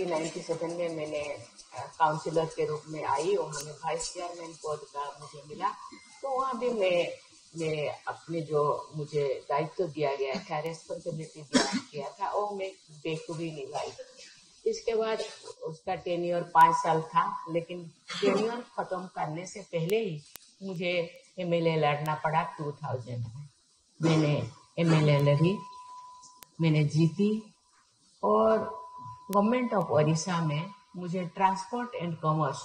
1997 में मैंने काउंसिलर के रूप में आई, वहाँ में वाइस चेयरमैन पद का मुझे मिला। तो वहाँ भी मैं अपने जो मुझे दायित्व दिया गया था, रेस्पॉन्सिबिलिटी दिया था, वो मैं बेखूबी निभाई। इसके बाद उसका टेन्योर 5 साल था, लेकिन टेन्योर खत्म करने से पहले ही मुझे एमएलए लड़ना पड़ा। 2000 में मैंने एमएलए लड़ी, मैंने जीती और गवर्नमेंट ऑफ ओडिशा में मुझे ट्रांसपोर्ट एंड कॉमर्स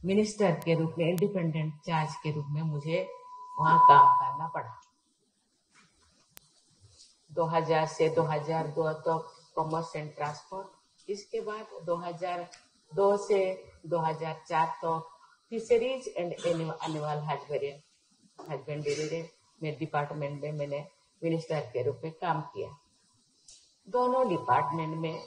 मिनिस्टर के रूप में, इंडिपेंडेंट चार्ज के रूप में मुझे वहाँ काम करना पड़ा। 2000 से 2002 तक कॉमर्स एंड ट्रांसपोर्ट। इसके बाद 2002 से 2004 तक फिशरीज एंड एनिमल हस्बेंड्री में डिपार्टमेंट में मैंने मिनिस्टर के रूप में काम किया। दोनों डिपार्टमेंट में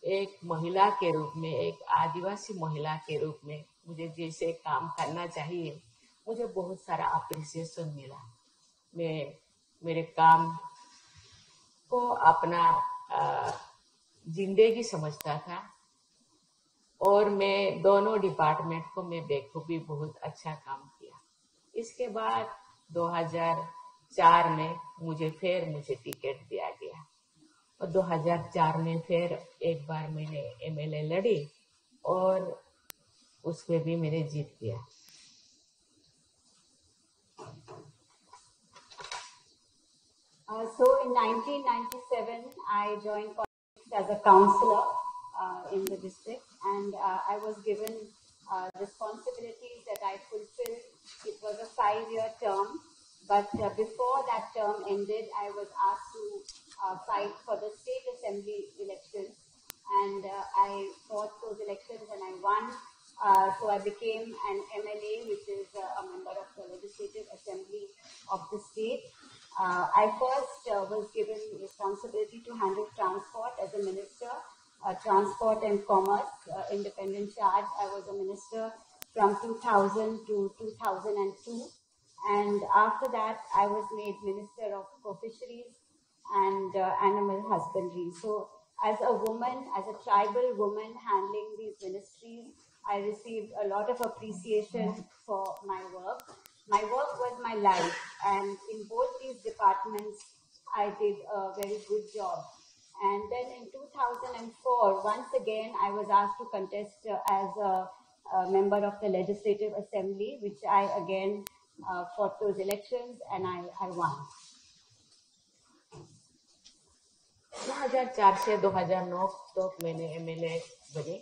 एक महिला के रूप में, एक आदिवासी महिला के रूप में मुझे जैसे काम करना चाहिए, मुझे बहुत सारा अप्रिसिएशन मिला। मैं मेरे काम को अपना जिंदगी समझता था और मैं दोनों डिपार्टमेंट को मैं बेखूबी बहुत अच्छा काम किया। इसके बाद 2004 में मुझे टिकट दिया गया और 2004 में फिर एक बार मैंने एमएलए लड़ी और उसमें भी मैंने जीत गया। So in 1997, I joined politics as a councillor in the district, and I was given responsibilities that I fulfilled. It was a 5-year term, but before that term ended, I was asked to fight for the state assembly elections, and I fought those elections and I won. So I became an MLA, which is a member of the Legislative Assembly of the state. I first was given responsibility to handle transport as a minister, transport and commerce, independent charge. I was a minister from 2000 to 2002. And after that, I was made Minister for Fisheries and Animal Husbandry. So as a woman, as a tribal woman handling these ministries, I received a lot of appreciation for my work. My work was my life, and in both these departments, I did a very good job. And then in 2004, once again, I was asked to contest as a member of the Legislative Assembly, which I again fought those elections and I won. 2004 से 2009 तक मैंने MLA बनी।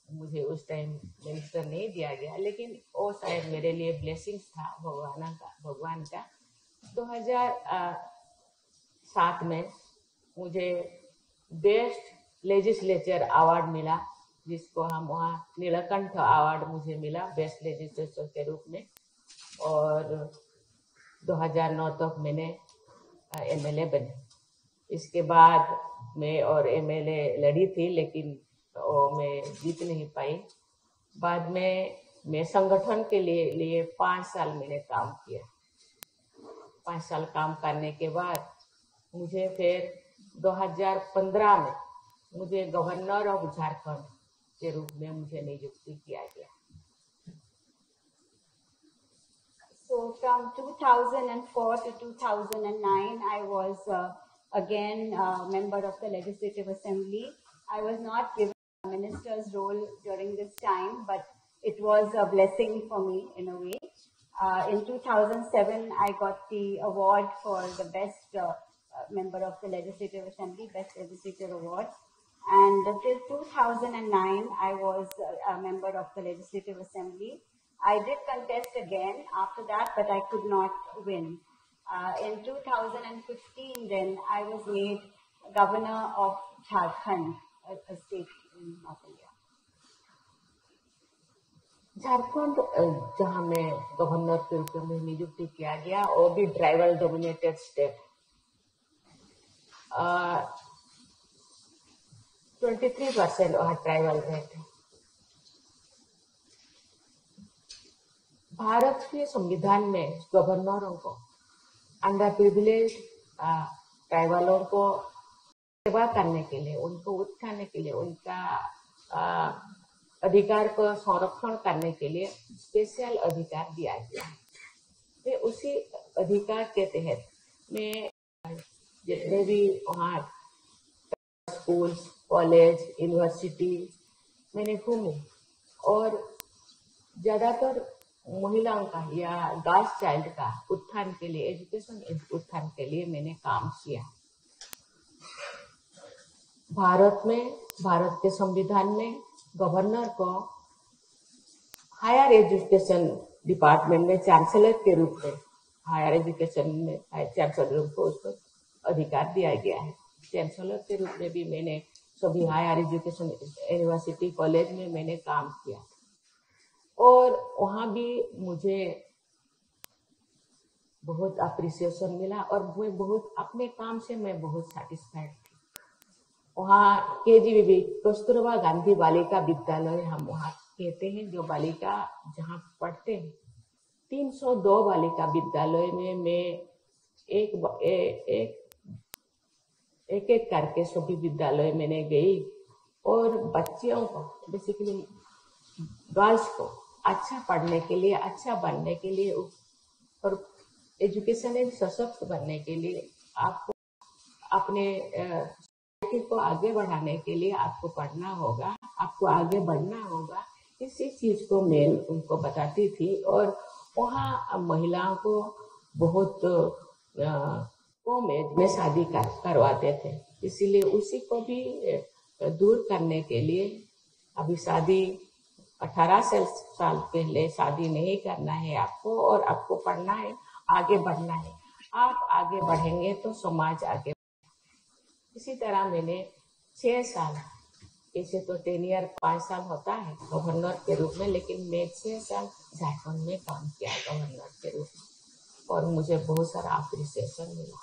मुझे उस time minister नहीं दिया गया, लेकिन वो शायद मेरे लिए ब्लेसिंग्स था भगवान का। 2007 में मुझे बेस्ट लेजिस्लेचर अवार्ड मिला, जिसको हम वहाँ नीलकंठ अवार्ड मुझे मिला बेस्ट लेजिस्लेचर के रूप में। और 2009 तक मैंने एमएलए बनी। इसके बाद मैं और एमएलए लड़ी थी, लेकिन मैं जीत नहीं पाई। बाद में मैं संगठन के लिए 5 साल मैंने काम किया। 5 साल काम करने के बाद मुझे फिर 2015 में मुझे गवर्नर ऑफ झारखंड के रूप में मुझे नियुक्ति किया गया। So from 2004 to 2009, I was again member of the Legislative Assembly. I was not given a minister's role during this time, but it was a blessing for me in a way. In 2007, I got the award for the best member of the Legislative Assembly, Best Legislature Award. And till 2009, I was a member of the Legislative Assembly. I did contest again after that, but I could not win. In 2015, then I was made Governor of Jharkhand, a state in North India. Jharkhand जहाँ में governor के रूप में नियुक्ति किया गया, वो भी ट्राइबल डोमिनेटेड स्टेट। 23% वहाँ ट्राइबल रहते हैं। भारत के संविधान में गवर्नरों को, अंडर प्रिविलेज ट्राइबलों को सेवा करने के लिए, उनको उठाने के लिए, उनका अधिकार को संरक्षण करने के लिए स्पेशल अधिकार दिया गया है। फिर उसी अधिकार के तहत मैं जितने भी वहाँ स्कूल, कॉलेज, यूनिवर्सिटी मैंने घूमी और ज्यादातर महिलाओं का या गर्ल्स चाइल्ड का उत्थान के लिए, एजुकेशन उत्थान के लिए मैंने काम किया। भारत के संविधान में गवर्नर को हायर एजुकेशन डिपार्टमेंट में चांसलर के रूप में, हायर एजुकेशन में चांसलर को उसको अधिकार दिया गया है। चांसलर के रूप में भी मैंने सभी हायर एजुकेशन यूनिवर्सिटी कॉलेज में मैंने काम किया और वहाँ भी मुझे बहुत अप्रिसिएशन मिला और मैं बहुत अपने काम से मैं बहुत सेटिस्फाइड थी। वहाँ KGBV कस्तूरबा गांधी बालिका विद्यालय हम वहाँ कहते हैं, जो बालिका जहाँ पढ़ते हैं, 302 बालिका विद्यालय में मैं एक करके सभी विद्यालय मैंने गई और बच्चियों को, बेसिकली गर्ल्स को अच्छा पढ़ने के लिए, अच्छा बनने के लिए और एजुकेशन में सशक्त बनने के लिए आपको अपने सोसाइटी को आगे बढ़ाने के लिए आपको पढ़ना होगा, आपको आगे बढ़ना होगा। इसी चीज को मैं उनको बताती थी और वहाँ महिलाओं को बहुत कम एज में शादी करवाते थे। इसीलिए उसी को भी दूर करने के लिए अभी शादी 18 साल पहले शादी नहीं करना है आपको और आपको पढ़ना है, आगे बढ़ना है। आप आगे बढ़ेंगे तो समाज आगे। इसी तरह मैंने 6 साल, ऐसे तो टेनियर 5 साल होता है गवर्नर के रूप में, लेकिन मैं 6 साल झारखंड में काम किया गवर्नर के रूप में और मुझे बहुत सारा अप्रिसिएशन मिला।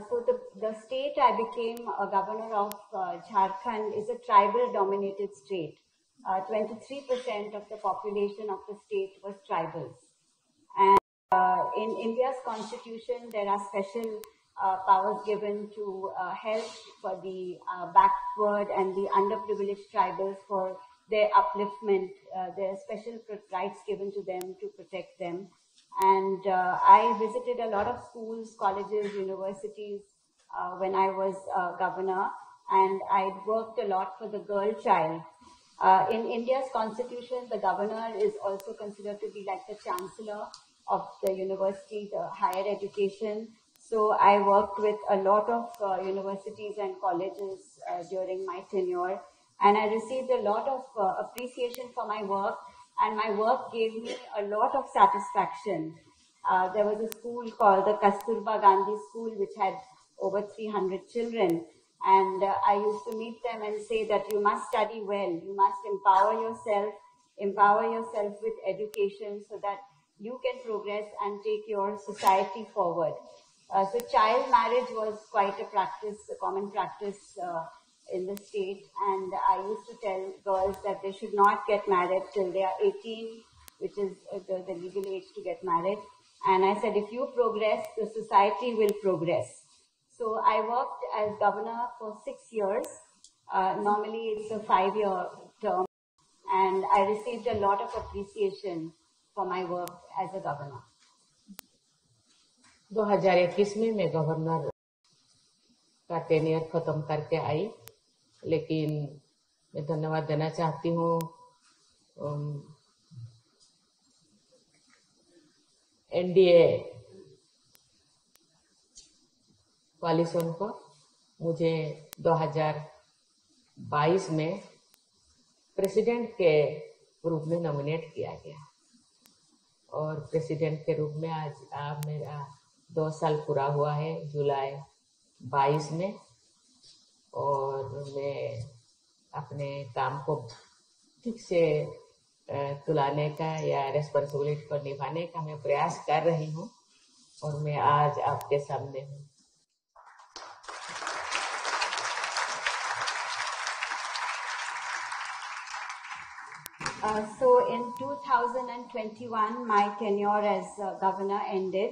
So the state I became a governor of, Jharkhand, is a tribal-dominated state. 23% of the population of the state was tribals. And in India's constitution, there are special powers given to help for the backward and the underprivileged tribals for their upliftment. There are special rights given to them to protect them. And I visited a lot of schools, colleges, universities when I was governor, and I worked a lot for the girl child. In India's constitution, the governor is also considered to be like the chancellor of the university, the higher education. So I worked with a lot of universities and colleges during my tenure, and I received a lot of appreciation for my work, and my work gave me a lot of satisfaction. There was a school called the Kasturba Gandhi School, which had over 300 children. And I used to meet them and say that you must study well, you must empower yourself with education so that you can progress and take your society forward. So child marriage was quite a common practice in the state, and I used to tell girls that they should not get married till they are 18, which is the legal age to get married. And I said, if you progress, the society will progress. So I worked as governor for 6 years. Normally it's a 5-year term, and I received a lot of appreciation for my work as a governor. 2021 में मैं governor का टेनियर खत्म करके आई, लेकिन मैं धन्यवाद देना चाहती हूँ NDA कोalition को। मुझे 2022 में प्रेसिडेंट के रूप में नॉमिनेट किया गया और प्रेसिडेंट के रूप में आज मेरा 2 साल पूरा हुआ है जुलाई 22 में, और मैं अपने काम को ठीक से तुलाने का या रेस्पॉन्सिबिलिटी को निभाने का मैं प्रयास कर रही हूँ और मैं आज आपके सामने हूँ। So in 2021, my tenure as governor ended,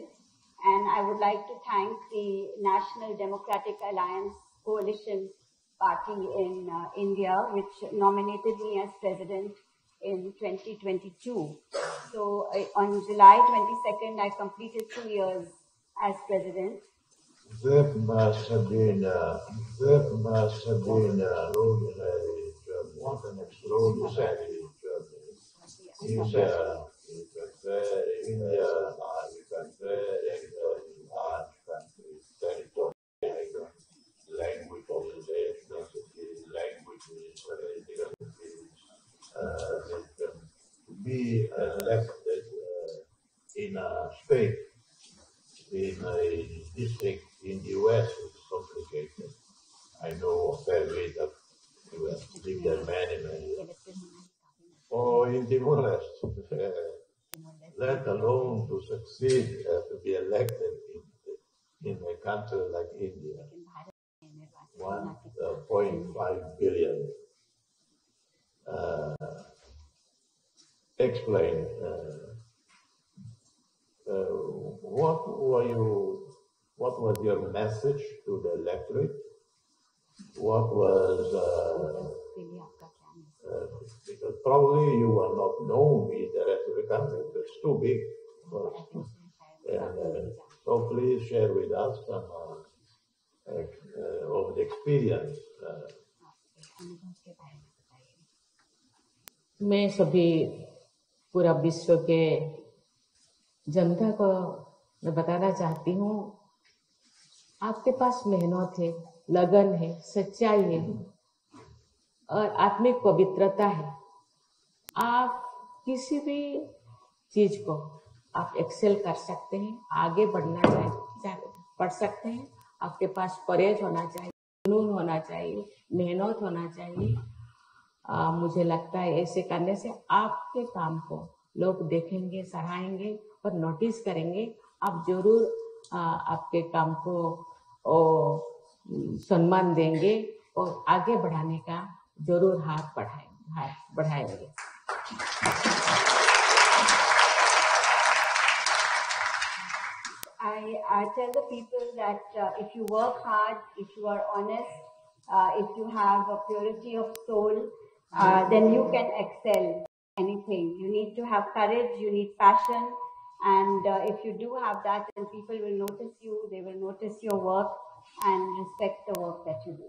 And I would like to thank the National Democratic Alliance Coalition Party in India, which nominated me as president in 2022. So on July 22nd, I completed 2 years as president. That must have been what an extraordinary journey. India is a very large country, territory, language ethnicity, languages, to be elected in a state, in a district in the US is complicated. I know a fair bit of US, lived there many years. Or in Timor Leste, let alone to succeed, to be elected in a country like India, 1.5 billion. Explain. What was your message to the electorate? What was, because probably you were not known in the rest of the country, it's too big. And so please share with us some of the experience. मैं सभी पूरा विश्व के जनता को मैं बताना चाहती हूँ, आपके पास मेहनत है, लगन है, सच्चाई है और आत्मिक पवित्रता है। आप किसी भी चीज को आप एक्सेल कर सकते हैं, आगे बढ़ सकते हैं। आपके पास परहेज होना चाहिए, जुनून होना चाहिए, मेहनत होना चाहिए। मुझे लगता है ऐसे करने से आपके काम को लोग देखेंगे, सराहेंगे और नोटिस करेंगे। आप जरूर आपके काम को सम्मान देंगे और आगे बढ़ाने का जरूर हाथ बढ़ाएंगे। I tell the people that if you work hard, if you are honest, if you have a purity of soul, then you can excel anything. You need to have courage, you need passion, and if you do have that, then people will notice you, they will notice your work and respect the work that you do.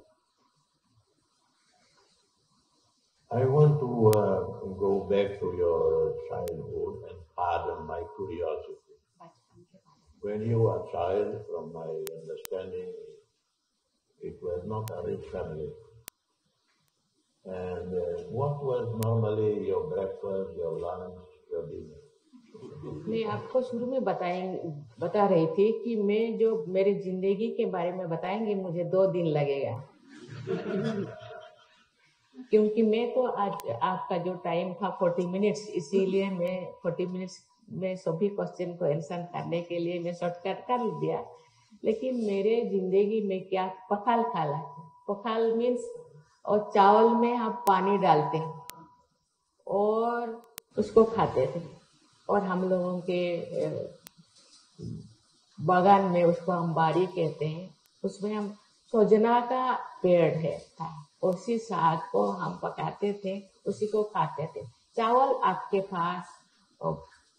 I want to go back to your childhood and pardon my curiosity. When you were a child, from my understanding, it was not a rich family. And what was normally your breakfast, your lunch, your dinner? मैं आपको शुरू में बता रही थी कि मैं जो मेरी जिंदगी के बारे में बताएंगे मुझे 2 दिन लगेगा क्योंकि मैं तो आज आपका जो टाइम था 40 मिनट्स, इसीलिए मैं 40 मिनट्स में सभी क्वेश्चन को आंसर करने के लिए मैं शॉर्टकट कर दिया। लेकिन मेरे जिंदगी में क्या पखाल खाला, पखाल मीन्स और चावल में आप पानी डालते हैं और उसको खाते थे। और हम लोगों के बागान में उसको हम बाड़ी कहते हैं, उसमें हम सोजना का पेड़ है था, उसी साग को हम पकाते थे, उसी को खाते थे। चावल आपके पास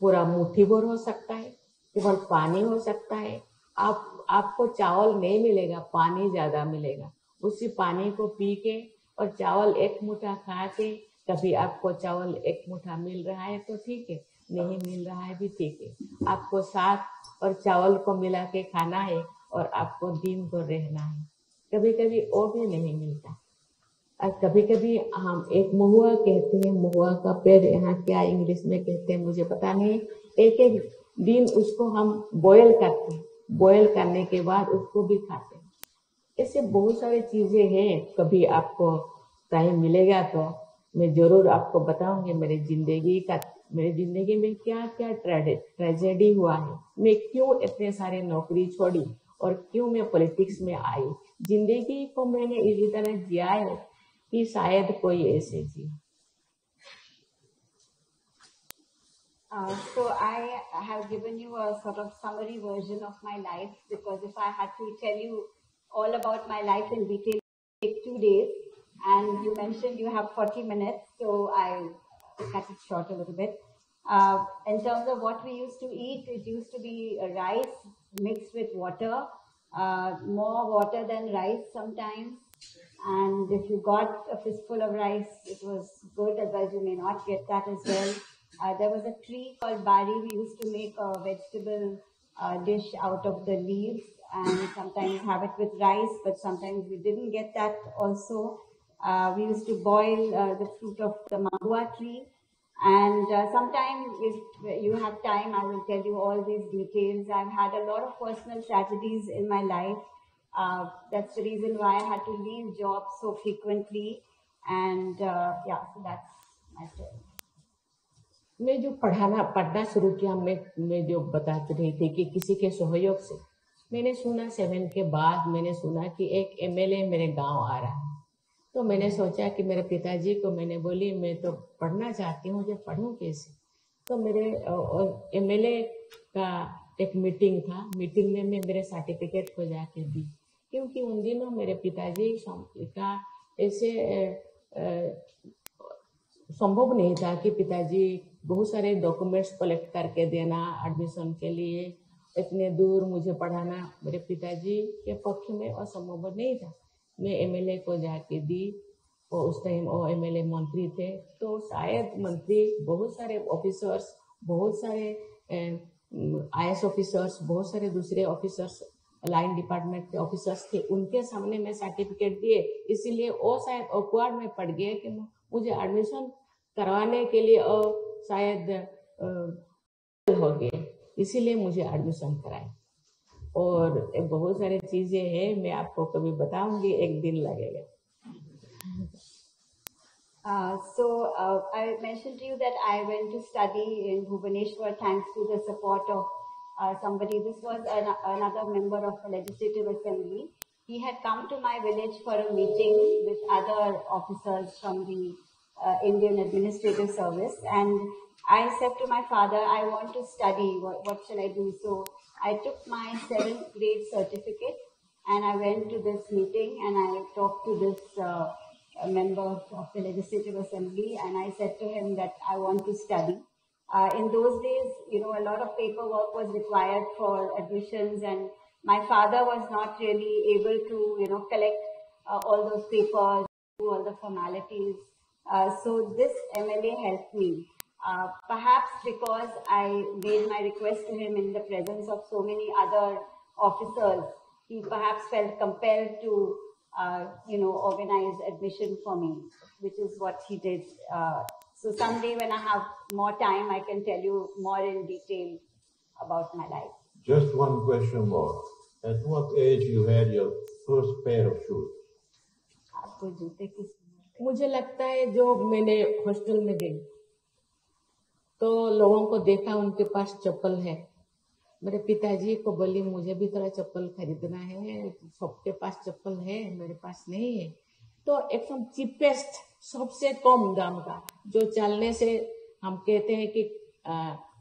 पूरा मुट्ठी भर हो सकता है, केवल पानी हो सकता है। आपको चावल नहीं मिलेगा, पानी ज्यादा मिलेगा। उसी पानी को पी के और चावल एक मुट्ठा खा के, कभी आपको चावल एक मुट्ठा मिल रहा है तो ठीक है, नहीं मिल रहा है भी ठीक है। आपको साग और चावल को मिला के खाना है और आपको दिन भर रहना है। कभी कभी वो भी नहीं मिलता। और कभी कभी हम एक महुआ कहते हैं, महुआ का पेड़ यहाँ क्या इंग्लिश में कहते हैं मुझे पता नहीं। एक एक दिन उसको हम बॉयल करते हैं, बॉयल करने के बाद उसको भी खाते हैं। ऐसे बहुत सारी चीजें हैं। कभी आपको टाइम मिलेगा तो मैं जरूर आपको बताऊंगी मेरी जिंदगी में क्या क्या ट्रेजेडी हुआ है, मैं क्यों इतने सारे नौकरी छोड़ी और क्यों मैं पॉलिटिक्स में आई। जिंदगी को मैंने इसी तरह जिया है कि शायद कोई ऐसे जी। So I have given you a sort of summary version of my life, because if I had to tell you all about my life in detail, it would take 2 days. And you mentioned you have 40 minutes, so I cut it short a little bit. In terms of what we used to eat, it used to be rice mixed with water, more water than rice sometimes. And if you got a fistful of rice, it was good, otherwise you may not get that as well. There was a tree called bari. We used to make a vegetable dish out of the leaves and sometimes have it with rice, but sometimes we didn't get that also. We used to boil the fruit of the mangua tree. And sometime, if you have time, I will tell you all these details. I've had a lot of personal tragedies in my life. That's the reason why I had to leave jobs so frequently. And yeah, so that's my story. मैं जो पढ़ना शुरू किया, मैं जो बताती रही थी कि किसी के सहयोग से मैंने सुना 7 के बाद मैंने सुना कि एक एमएलए मेरे गांव आ रहा है। तो मैंने सोचा कि मेरे पिताजी को मैंने बोली मैं तो पढ़ना चाहती हूँ, जो पढ़ूँ कैसे। तो मेरे एमएलए का एक मीटिंग था, मीटिंग में मैं मेरे सर्टिफिकेट को जाके दी, क्योंकि उन दिनों मेरे पिताजी का ऐसे संभव नहीं था कि पिताजी बहुत सारे डॉक्यूमेंट्स कलेक्ट करके देना एडमिशन के लिए, इतने दूर मुझे पढ़ाना मेरे पिताजी के पक्ष में असंभव नहीं था। मैं एमएलए को जाके दी, और उस टाइम वो एमएलए मंत्री थे, तो शायद मंत्री बहुत सारे ऑफिसर्स, बहुत सारे आईएएस ऑफिसर्स, बहुत सारे दूसरे ऑफिसर्स, लाइन डिपार्टमेंट के ऑफिसर्स थे, उनके सामने मैं सर्टिफिकेट दिए, इसीलिए वो शायद ऑकवर्ड में पड़ गए कि मुझे एडमिशन करवाने के लिए शायद हो गए, इसीलिए मुझे एडमिशन कराए। और बहुत सारी चीजें हैं, मैं आपको कभी बताऊंगी, एक दिन लगेगा। I mentioned to you that I went to study in Bhubaneswar thanks to the support of somebody. This was another member of the Legislative Assembly. He had come to my village for a meeting with other officers from the Indian Administrative Service, and I said to my father, I want to study, what shall I do? So I took my 7th grade certificate and I went to this meeting and I talked to this member of the Legislative Assembly, and I said to him that I want to study. In those days, a lot of paperwork was required for admissions, and my father was not really able to, collect all those papers, do all the formalities. So this MLA helped me. Perhaps because I made my request to him in the presence of so many other officers, he perhaps felt compelled to, organize admission for me, which is what he did. So someday when I have more time, I can tell you more in detail about my life. Just one question more. At what age you had your first pair of shoes? आपको जूते किस? मुझे लगता है जो मैंने hostel में गई तो लोगों को देखा उनके पास चप्पल है, मेरे पिताजी को बोली मुझे भी थोड़ा चप्पल खरीदना है, सबके पास चप्पल है, मेरे पास नहीं है। तो एकदम चीपेस्ट, सबसे कम दाम का, जो चलने से हम कहते हैं कि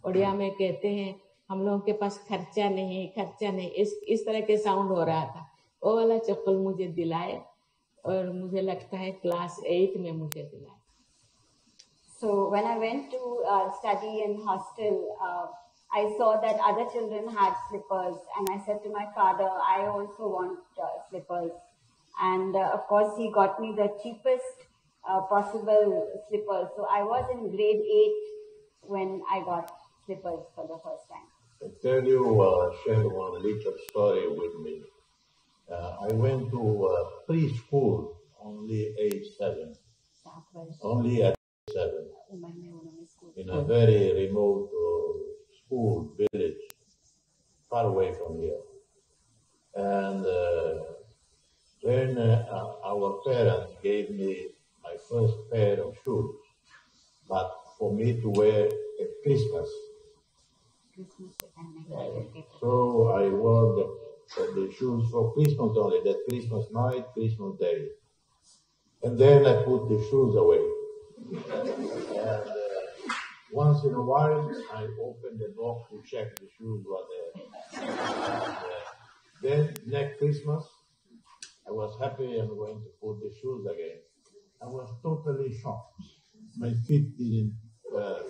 उड़िया में कहते हैं हम लोगों के पास खर्चा नहीं, इस तरह के साउंड हो रहा था। वो वाला चप्पल मुझे दिलाए और मुझे लगता है क्लास 8 में मुझे दिलाए। So when I went to study in hostel, I saw that other children had slippers, and I said to my father, I also want slippers. And of course, he got me the cheapest possible slippers. So I was in grade 8 when I got slippers for the first time. I tell you, share one little story with me. I went to preschool only age 7. Only at 7. In a very remote school village, far away from here. And when our parents gave me my first pair of shoes, but for me to wear at Christmas. So I wore the shoes for Christmas only, that Christmas night, Christmas day. And then I put the shoes away. And Once in a while, I open the box to check the shoes were there. Then next Christmas, I was happy I'm going to put the shoes again. I was totally shocked. My feet didn't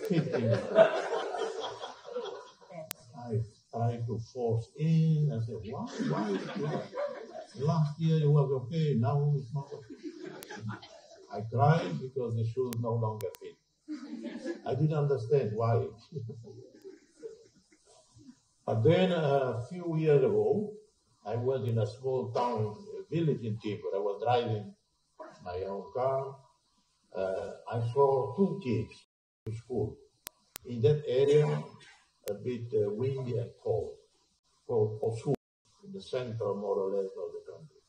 fit in it. I tried to force in. I said, why? Last year it was okay, now it's not okay. I cried because the shoes no longer fit. I didn't understand why. But then a few years ago, I was in a small town, a village in Tibet. I was driving my own car. I saw two kids to school. In that area, a bit windy and cold, called Osu, in the center more or less of the country.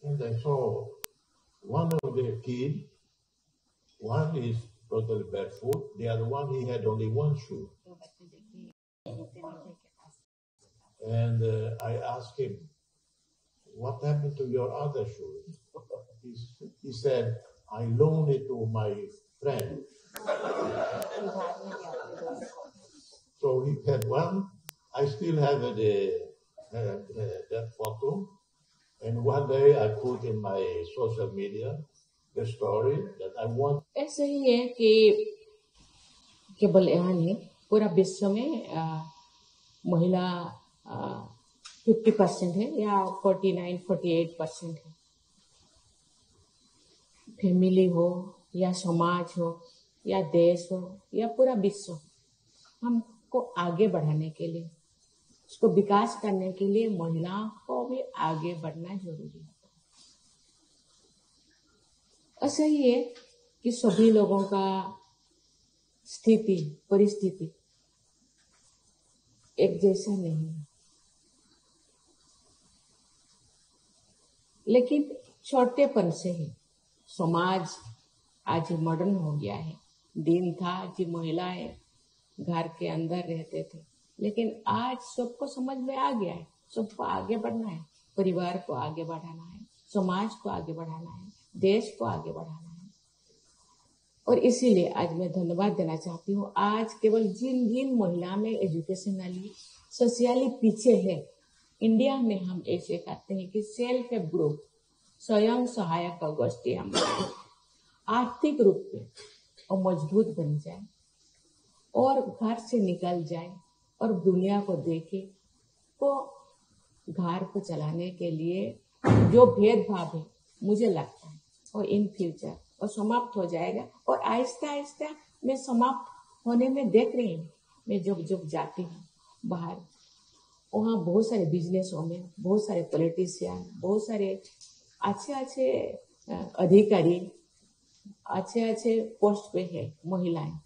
And I saw one of the kids, one is totally barefoot, the other one, he had only one shoe. And I asked him, what happened to your other shoe? He said, I loaned it to my friend. So he had one. I still have that photo. And one day I put in my social media the story that I want. ऐसे ही है कि केवल यहाँ नहीं, पूरा विश्व में महिला 50% है या 49-48% है। फैमिली हो या समाज हो या देश हो या पूरा विश्व, हमको आगे बढ़ाने के लिए, उसको विकास करने के लिए महिलाओं को भी आगे बढ़ना जरूरी है। ऐसा ही है कि सभी लोगों का स्थिति परिस्थिति एक जैसा नहीं है, लेकिन छोटेपन से ही समाज आज मॉडर्न हो गया है। दिन था कि महिलाएं घर के अंदर रहते थे, लेकिन आज सबको समझ में आ गया है, सबको आगे बढ़ना है, परिवार को आगे बढ़ाना है, समाज को आगे बढ़ाना है, देश को आगे बढ़ाना है। और इसीलिए आज मैं धन्यवाद देना चाहती हूँ। आज केवल जिन जिन महिला में एजुकेशनली सोशली पीछे है, इंडिया में हम ऐसे करते हैं कि सेल्फ हेल्प ग्रुप, स्वयं सहायक गोष्ठी हम आर्थिक रूप में और मजबूत बन जाए और घर से निकल जाए और दुनिया को देखे, तो घर को चलाने के लिए जो भेदभाव है, मुझे लगता है और इन फ्यूचर और समाप्त हो जाएगा। और आहिस्ता आहिस्ता मैं समाप्त होने में देख रही हूँ। मैं जब जाती हूँ बाहर, वहाँ बहुत सारे बिजनेस वुमेन, बहुत सारे पॉलिटिशियन, बहुत सारे अच्छे अधिकारी, अच्छे पोस्ट पे है महिलाएं।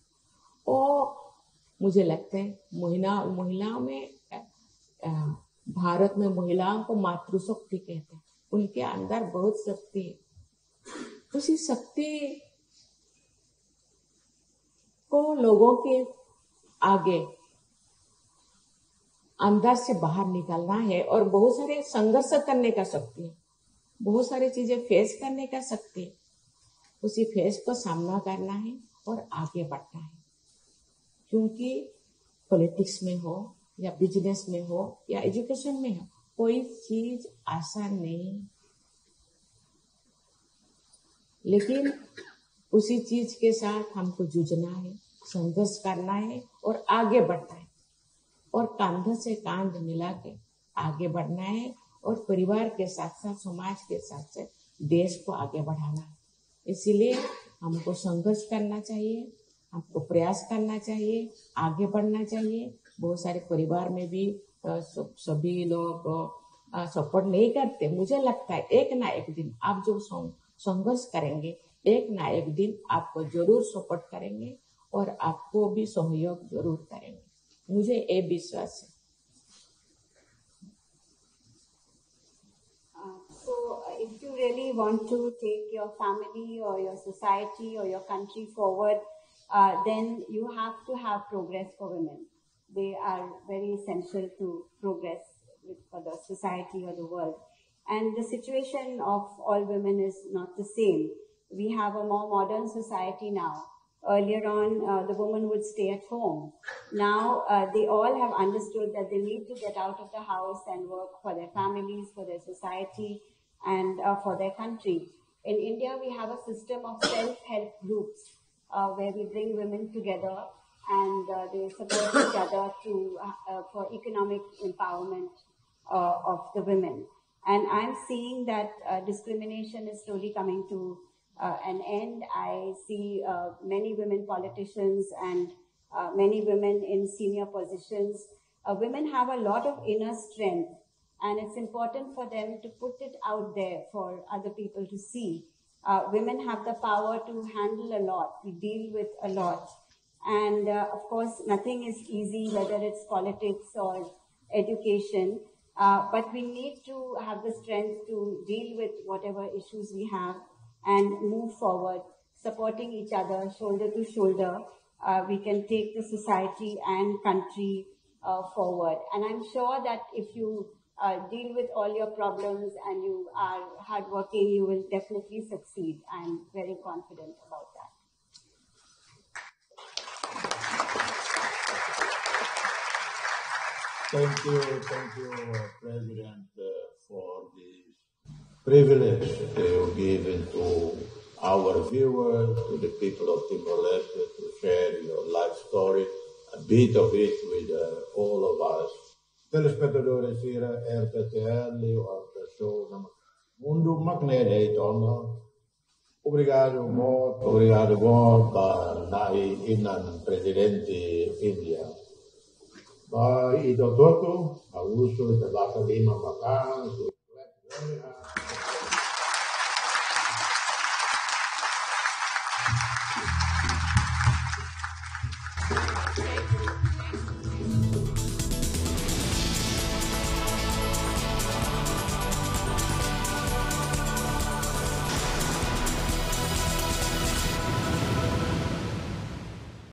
और मुझे लगता है महिलाओं में भारत में महिलाओं को मातृशक्ति कहते हैं। उनके अंदर बहुत शक्ति है। उसी शक्ति को लोगों के आगे अंदर से बाहर निकालना है और बहुत सारे संघर्ष करने का शक्ति है, बहुत सारी चीजें फेस करने का शक्ति है। उसी फेस को सामना करना है और आगे बढ़ना है, क्योंकि पॉलिटिक्स में हो या बिजनेस में हो या एजुकेशन में हो, कोई चीज आसान नहीं, लेकिन उसी चीज के साथ हमको जूझना है, संघर्ष करना है और आगे बढ़ना है और कांधे से कांध मिला के आगे बढ़ना है और परिवार के साथ साथ समाज के साथ साथ देश को आगे बढ़ाना है। इसीलिए हमको संघर्ष करना चाहिए, हमको प्रयास करना चाहिए, आगे बढ़ना चाहिए। बहुत सारे परिवार में भी सभी लोग सपोर्ट नहीं करते। मुझे लगता है एक ना एक दिन आप जो संघर्ष करेंगे, एक ना एक दिन आपको जरूर सपोर्ट करेंगे और आपको भी सहयोग जरूर करेंगे, मुझे ये विश्वास है। So if you really want to take your family or your society or your country forward, then you have to have progress for women. They are very essential to progress for the society or the world. And the situation of all women is not the same. We have a more modern society now. earlier on, the woman would stay at home. Now, they all have understood that they need to get out of the house and work for their families, for their society, and for their country. In India, we have a system of self-help groups where we bring women together and they support each other for economic empowerment of the women. And I'm seeing that discrimination is slowly coming to an end. I see many women politicians and many women in senior positions. Women have a lot of inner strength, and it's important for them to put it out there for other people to see. Women have the power to handle a lot, we deal with a lot. And of course, nothing is easy, whether it's politics or education. But we need to have the strength to deal with whatever issues we have and move forward, supporting each other, shoulder to shoulder. We can take the society and country forward. And I'm sure that if you deal with all your problems and you are hardworking, you will definitely succeed. I'm very confident about that. Thank you, President, for this privilege to give to our viewers, to the people of Timor-Leste, to share your life story, a bit of it with all of us. Telespectadores hier, RTTL, Leo Show, Mundo Magnete, Obrigado, Nai Inan, Presidente India. Ito toto, abuso de baka lima makan,